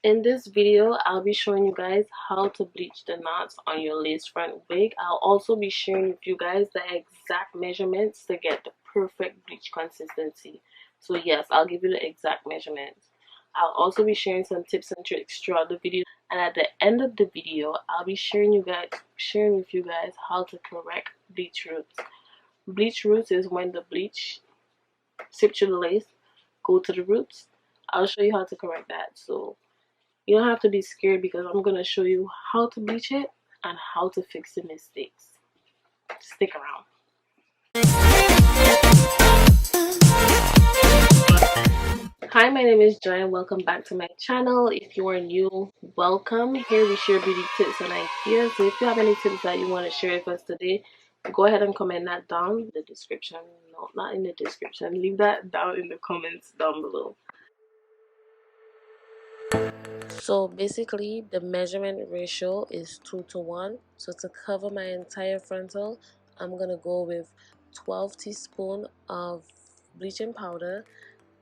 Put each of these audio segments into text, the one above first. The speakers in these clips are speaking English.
In this video, I'll be showing you guys how to bleach the knots on your lace front wig. I'll also be sharing with you guys the exact measurements to get the perfect bleach consistency. So yes, I'll give you the exact measurements. I'll also be sharing some tips and tricks throughout the video. And at the end of the video, I'll be sharing with you guys how to correct bleach roots. Bleach roots is when the bleach sip through the lace, go to the roots. I'll show you how to correct that. So you don't have to be scared because I'm going to show you how to bleach it and how to fix the mistakes. Stick around. Hi, my name is Joy and welcome back to my channel. If you are new, welcome. Here we share beauty tips and ideas. So if you have any tips that you want to share with us today, go ahead and comment that down in the description. No, not in the description. Leave that down in the comments down below. So basically the measurement ratio is 2:1. So to cover my entire frontal, I'm gonna go with 12 teaspoons of bleaching powder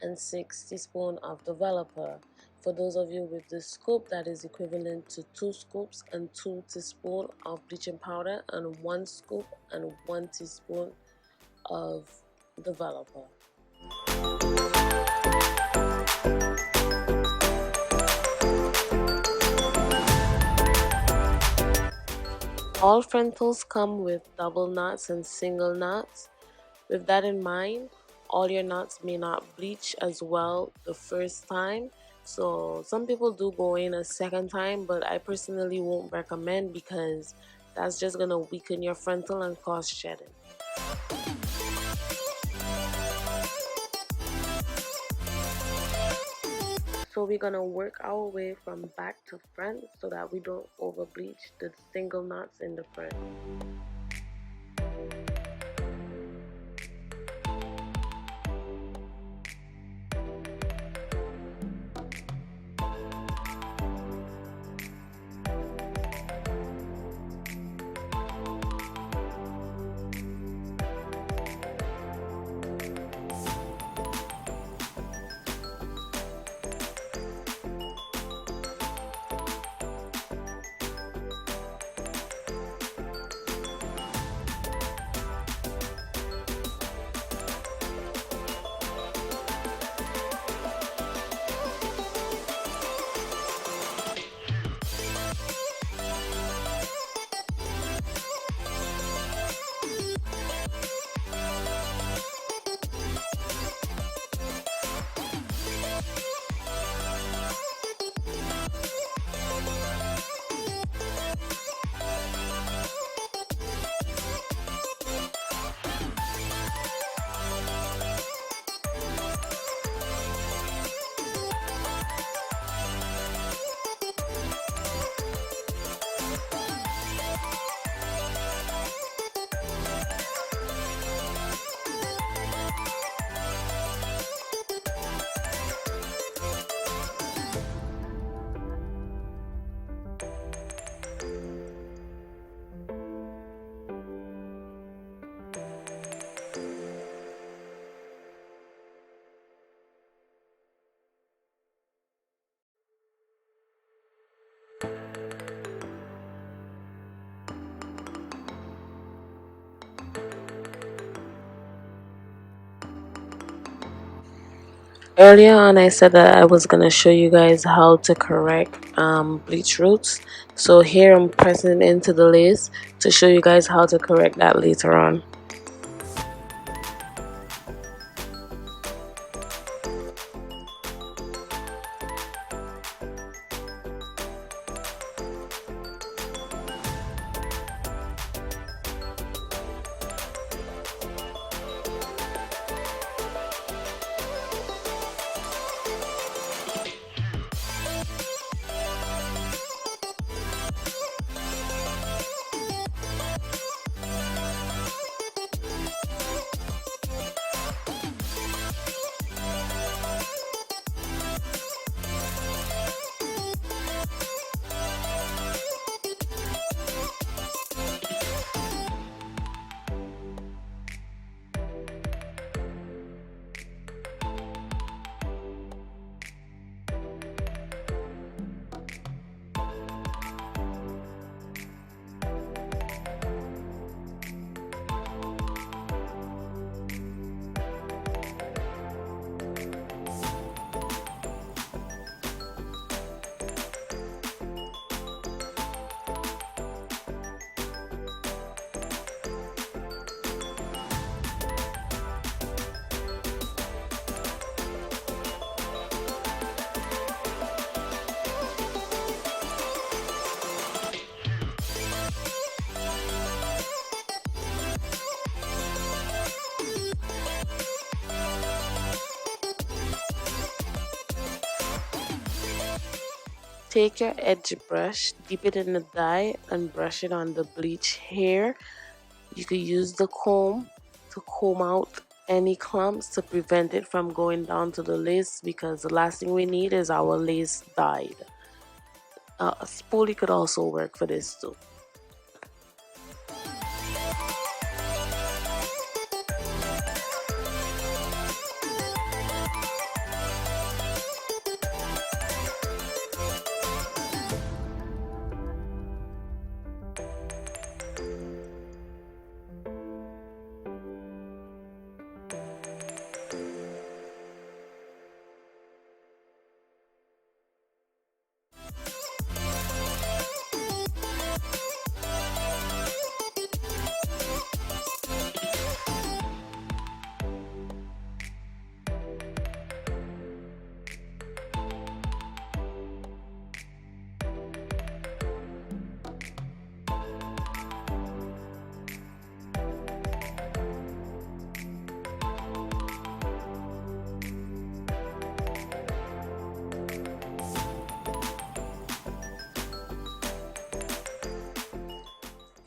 and 6 teaspoons of developer. For those of you with the scoop, that is equivalent to 2 scoops and 2 teaspoons of bleaching powder and 1 scoop and 1 teaspoon of developer. All frontals come with double knots and single knots. With that in mind, all your knots may not bleach as well the first time. So some people do go in a second time, but I personally won't recommend because that's just gonna weaken your frontal and cause shedding. So we're gonna work our way from back to front so that we don't over bleach the single knots in the front. Earlier on I said that I was gonna show you guys how to correct bleach roots. So here I'm pressing it into the lace to show you guys how to correct that later on. Take your edge brush, dip it in the dye, and brush it on the bleach hair. You could use the comb to comb out any clumps to prevent it from going down to the lace, because the last thing we need is our lace dyed. A spoolie could also work for this too.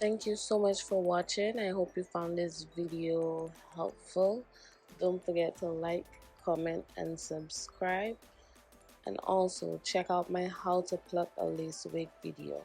Thank you so much for watching. I hope you found this video helpful. Don't forget to like, comment, and subscribe. And also check out my how to pluck a lace wig video.